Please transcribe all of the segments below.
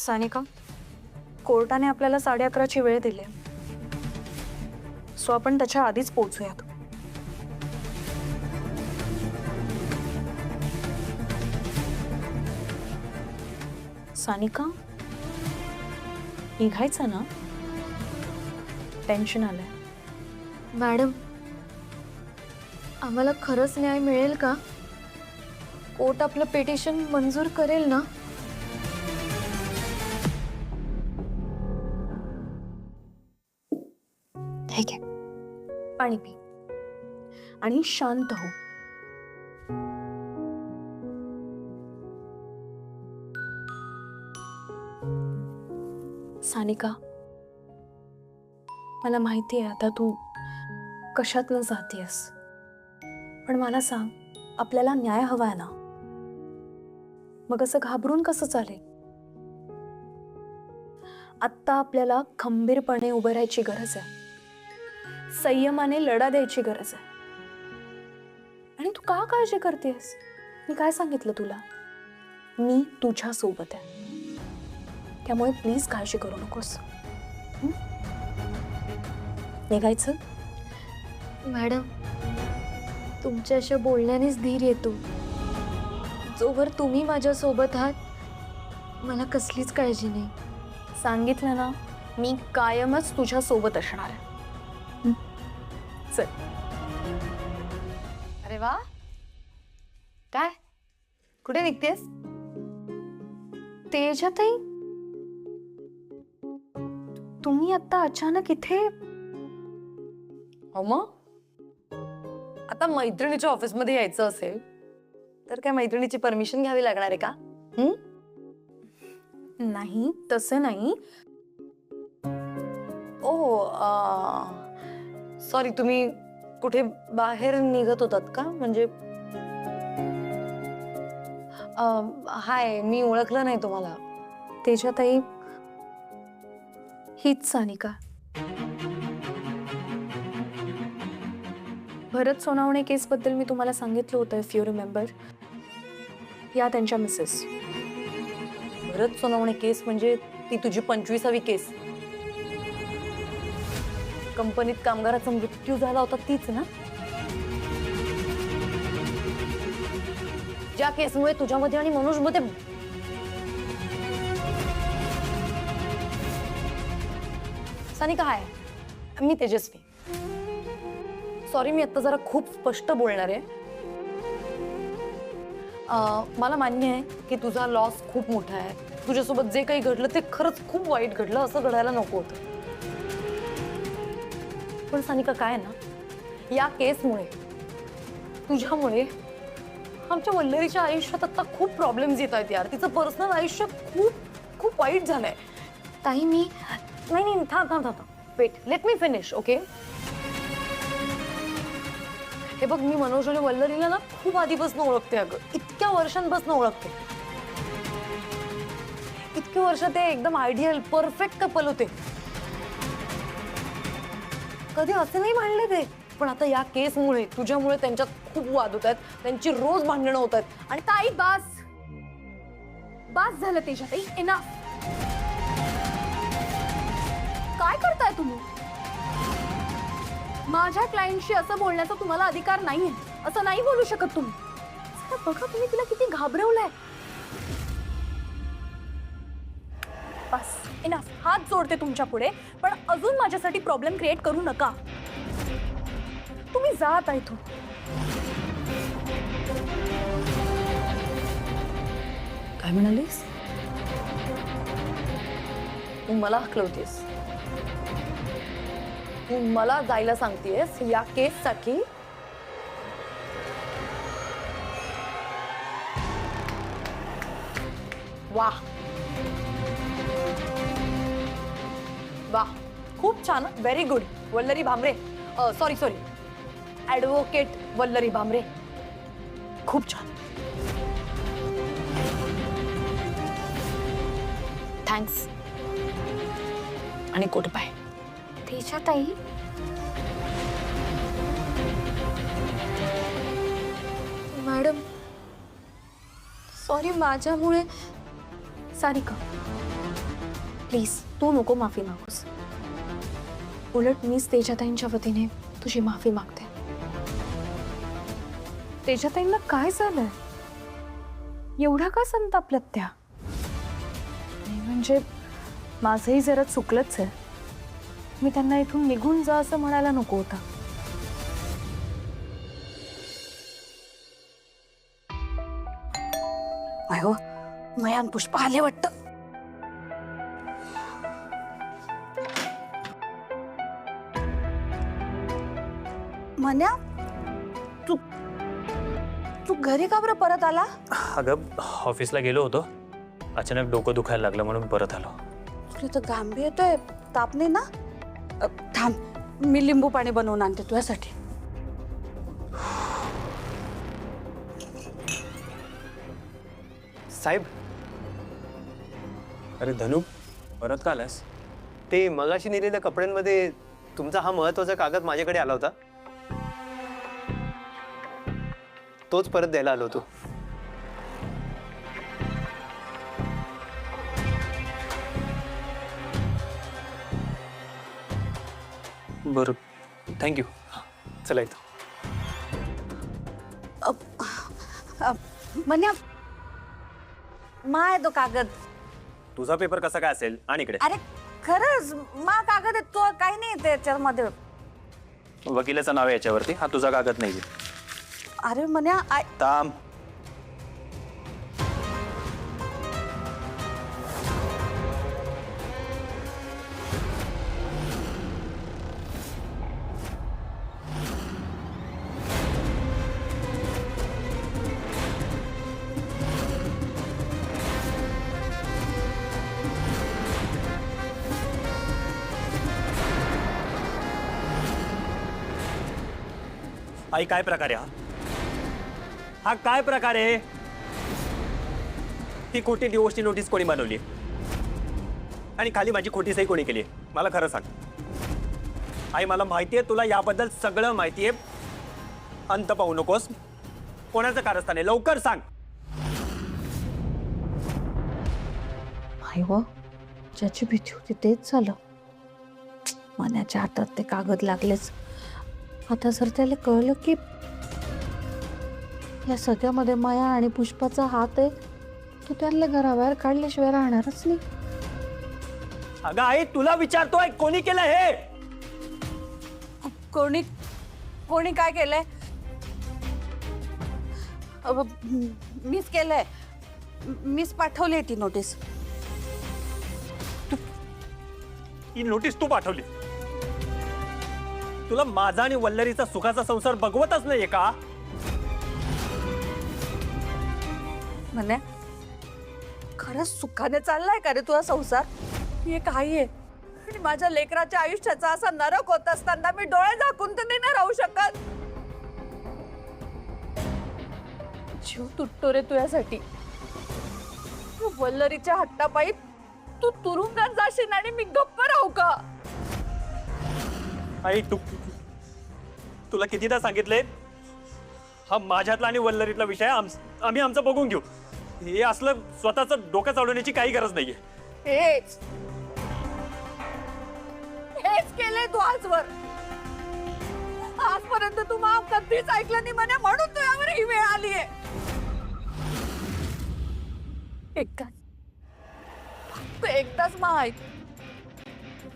सानिका, कोर्टाने आपल्याला 11:30ची वेळ दिली, सो आपण त्याच्या आधीच पोहोचूयात. सानिका, निघायचं ना? टेन्शन आलंय. मॅडम, आम्हाला खरंच न्याय मिळेल का? कोर्ट आपलं पिटिशन मंजूर करेल ना? ठीक आहे, पाणी पी आणि शांत हो. सानिका, मला माहिती आहे आता तू कशातनं जातेस, पण मला सांग, आपल्याला न्याय हवाय ना? मग असं घाबरून कसं चालेल? आत्ता आपल्याला खंबीरपणे उभं राहायची गरज आहे, संयमाने लढा द्यायची गरज आहे. आणि तू का काळजी करतेस? मी काय सांगितलं तुला? मी तुझ्या सोबत आहे, त्यामुळे प्लीज काळजी करू नकोस. निघायचं? मॅडम, तुमच्या अशा बोलण्यानेच धीर येतो. जोवर तुम्ही माझ्या सोबत आहात, मला कसलीच काळजी नाही. सांगितलं ना, मी कायमच तुझ्या सोबत असणार आहे. चल. अरे वा, काय कुठे निघतेस? तेजाताई, तुम्ही आता अचानक इथे? हो मग, आता मैत्रिणीच्या ऑफिसमध्ये यायचं असेल तर काय मैत्रिणीची परमिशन घ्यावी लागणार आहे का? नाही, तसं नाही. सॉरी, तुम्ही कुठे बाहेर निघत होतात का? म्हणजे हाय, मी ओळखलं नाही तुम्हाला. तेजाताई, हीच सानिका. भरत सोनावणे केस बद्दल मी तुम्हाला सांगितलं होतं, इफ यू रिमेंबर. या त्यांच्या मिसेस. भरत सोनवणे केस म्हणजे ती तुझी 25वी केस? कंपनीत कामगाराचा मृत्यू झाला होता तीच ना? ज्या केसमुळे तुझ्यामध्ये आणि मनोजमध्ये सानिका, हाय, मी तेजस्वी. सॉरी, मी आता जरा खूप स्पष्ट बोलणार आहे. मला मान्य आहे की तुझा लॉस खूप मोठा आहे. तुझ्यासोबत जे काही घडलं ते खरंच खूप वाईट घडलं, असं घडायला नको होतं. पण सानिका, काय ना, या केसमुळे, तुझ्यामुळे आमच्या वल्लरीच्या आयुष्यात आता खूप प्रॉब्लेम्स येत आहेत यार. तिचं पर्सनल आयुष्य खूप खूप वाईट झालंय. ताई, मी नाही, थांब थांब थांब, wait, let me finish, okay? हे बघ, मी मनोज आणि वल्लरीला ना खूप आधीपासून ओळखते. अगं, इतक्या वर्षांपासून ओळखते. इतकी वर्ष ते एकदम आयडियल परफेक्ट कपल होते. कधी असे नाही भांडले ते. पण आता या केसमुळे, तुझ्यामुळे त्यांच्यात खूप वाद होत आहेत. त्यांची रोज भांडणं होत आहेत. आणि ताई, बास झालं तेजाताई, एनफ. काय करताय तुम्ही? माझ्या क्लायंटशी असं बोलण्याचा तुम्हाला अधिकार नाहीये. असं नाही बोलू शकत तुम्ही. बघा तुम्ही तिला किती घाबरवलंय. बस, इनफ. हात जोडते तुमच्या पुढे, पण अजून माझ्यासाठी प्रॉब्लेम क्रिएट करू नका. तुम्ही जात आहे इथून. काय म्हणालीस? तू मला हकलवतेस? तू मला जायला सांगतेस या केससाठी? वाह वाह, खूप छान, very good Vallari Bhamre. Sorry, advocate Vallari Bhamre. खूप छान. थँक्स आणि गुड बाय. तेजाताई, मॅडम, सॉरी, माझ्यामुळे. सानिका, प्लीज तू नको माफी मागूस. उलट मीच तेजाताईंच्या वतीने तुझी माफी मागते. तेजाताईंना काय झालंय? एवढा का संतापल्यात त्या? नाही म्हणजे माझंही जरा चुकलंच आहे. मी त्यांना इथून निघून जा असं म्हणायला नको होता. अयो मयान पुष्पा आले वाटतं. मन्या तू तू घरी का बरं परत आला? अगं ऑफिसला गेलो होतो, अचानक डोकं दुखायला लागलं म्हणून परत आलो. तुला तर गांभी येतोय, ताप नाही ना? थांब मी लिंबू पाणी बनवून आणते तुझ्यासाठी. साहेब. अरे धनु, परत का आलास? ते मगाशी नेलेल्या कपड्यांमध्ये तुमचा हा महत्वाचा कागद माझ्याकडे आला होता, तोच परत द्यायला आलो होतो. बरं, थँक्यू. चला इथं. मन्या माय तो कागद. तुझा पेपर कसा काय असेल? आणि इकडे अरे खरंच मा कागद आहे तो, काही नाही त्याच्यामध्ये. वकिलाचं नाव आहे याच्यावरती, हा तुझा कागद नाहीये. अरे मन्या थांब. आई काय प्रकार आहे हा काय प्रकार आहे? ही खोटी डिवोर्सची नोटीस कोणी बनवली आणि खाली माझी खोटी सही कोणी केली? मला खरं सांग आई. मला माहितीये तुला याबद्दल सगळं माहितीये. अंत पाहू नकोस. कोणाचं कारस्थान आहे? लवकर सांग. आई व ज्याची भीती होती तेच झालं. मन्याच्या हातात ते कागद लागलेच. आता जर त्याला कळलं की या सगळ्यामध्ये माया आणि पुष्पाचा हात आहे, तो त्यांना घराबाहेर काढल्याशिवाय राहणारच नाही. अगं आई, तुला विचारतोय कोणी केलं हे? कोणी कोणी काय केलंय? मीच केलंय. मीच पाठवली ती नोटीस. ही नोटीस तू पाठवली? तुला माझा आणि वल्लरीचा सुखाचा संसार बघवतच नाहीये का? म्हणे खरंच सुखाने चाललाय का रे तुझा संसार? हे काही आहे आणि माझ्या लेकराच्या आयुष्याचा असा नरक होत असताना मी डोळे झाकून तर नाही ना राहू शकत. जीव तुटतो रे तुझ्यासाठी. तू वल्लरीच्या हट्टापायी तू तुरुंगात जाशील आणि मी गप्प राहू का? आई तुला कितीदा सांगितले, हा माझ्यातला आणि वल्लरीतला विषय आम्ही आमचं बघून घेऊ. हे असलं स्वतःच डोकं चालवण्याची काही गरज नाहीये. हेच केलंय तू आजवर. आजपर्यंत तू माफ कधीच ऐकलं नाही म्हणे, म्हणून तुझ्यावर ही वेळ आलीये. एकदाच माहित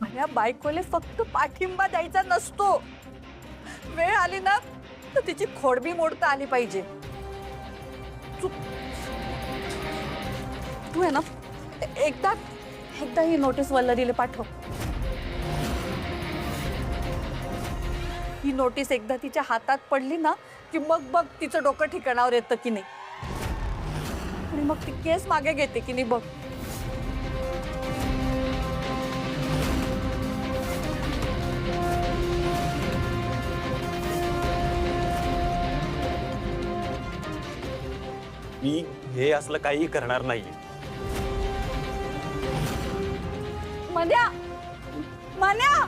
माझ्या बायकोले फक्त पाठिंबा द्यायचा नसतो. वेळ आली ना तर तिची खोडबी मोडता आली पाहिजे. तू आहे ना एकदा ही नोटीस वल्लरीला पाठव. ही नोटीस एकदा तिच्या हातात पडली ना की मग बघ तिचं डोकं ठिकाणावर येतं की नाही, आणि मग ती केस मागे घेते की नाही बघ. मी हे असलं काही करणार नाहीये. मन्या मन्या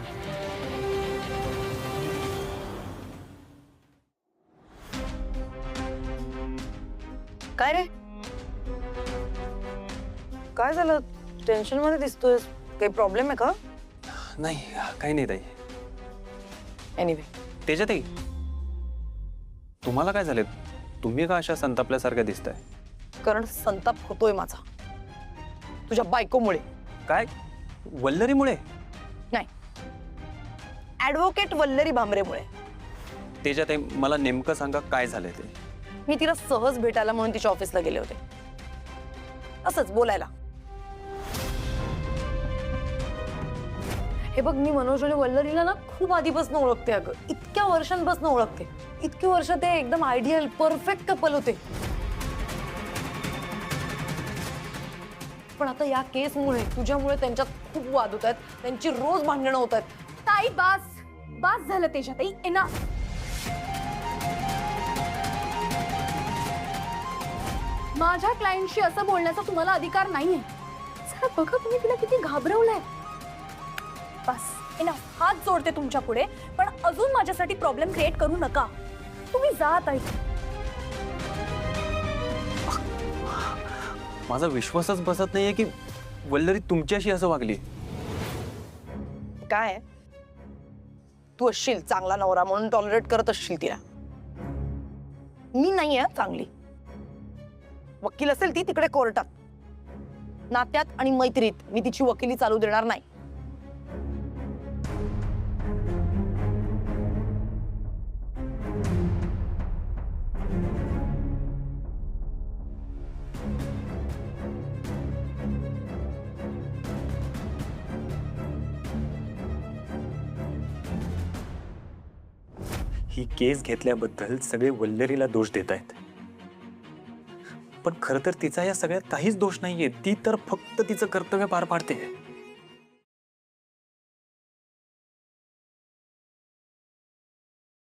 काय रे? काय झालं? टेन्शन मध्ये दिसतोयस. काही प्रॉब्लेम आहे का? नाही काही नाही ताई. एनिवे, त्याच्यातही तुम्हाला काय झाले? तुम्ही का अशा संतापल्यासारख्या दिसताय? कारण संताप होतोय माझा तुझ्या बायकोमुळे. काय वल्लरीमुळे? नाही, ऍडव्होकेट वल्लरी भांबरेमुळे. त्याच्यातही मला नेमकं सांगा काय झालंय ते. मी तिला सहज भेटायला म्हणून तिच्या ऑफिसला गेले होते, असंच बोलायला. हे बघ, मी मनोज आणि वल्लरीला ना खूप आधीपासून ओळखते अगं, इतक्या वर्षांपासून ओळखते. इतकी वर्ष ते एकदम आयडियल परफेक्ट कपल होते. पण आता या केसमुळे तुझ्यामुळे त्यांच्यात खूप वाद होत आहेत, त्यांची रोज भांडणं होत आहेत. ताई बास बास झालं तेजाताई, एना. माझ्या क्लायंटशी असं बोलण्याचा तुम्हाला अधिकार नाहीये. जरा बघा तुम्ही तिला किती घाबरवलंय. बस एना, हात जोडते तुमच्या पुढे, पण अजून माझ्यासाठी प्रॉब्लेम क्रिएट करू नका. तुम्ही जा ताई. माझा विश्वासच बसत नाहीये की वल्लरी तुमच्याशी असं वागली. काय तू असशील चांगला नवरा म्हणून टॉलरेट करत असशील तिला. मी नाही आहे चांगली. वकील असेल ती तिकडे कोर्टात, नात्यात आणि मैत्रीत मी तिची वकिली चालू देणार नाही. ही केस घेतल्याबद्दल सगळे वल्लरीला दोष देत आहेत, पण खरं तर तिचा या सगळ्यात काहीच दोष नाहीये. ती तर फक्त तिचं कर्तव्य पार पाडते.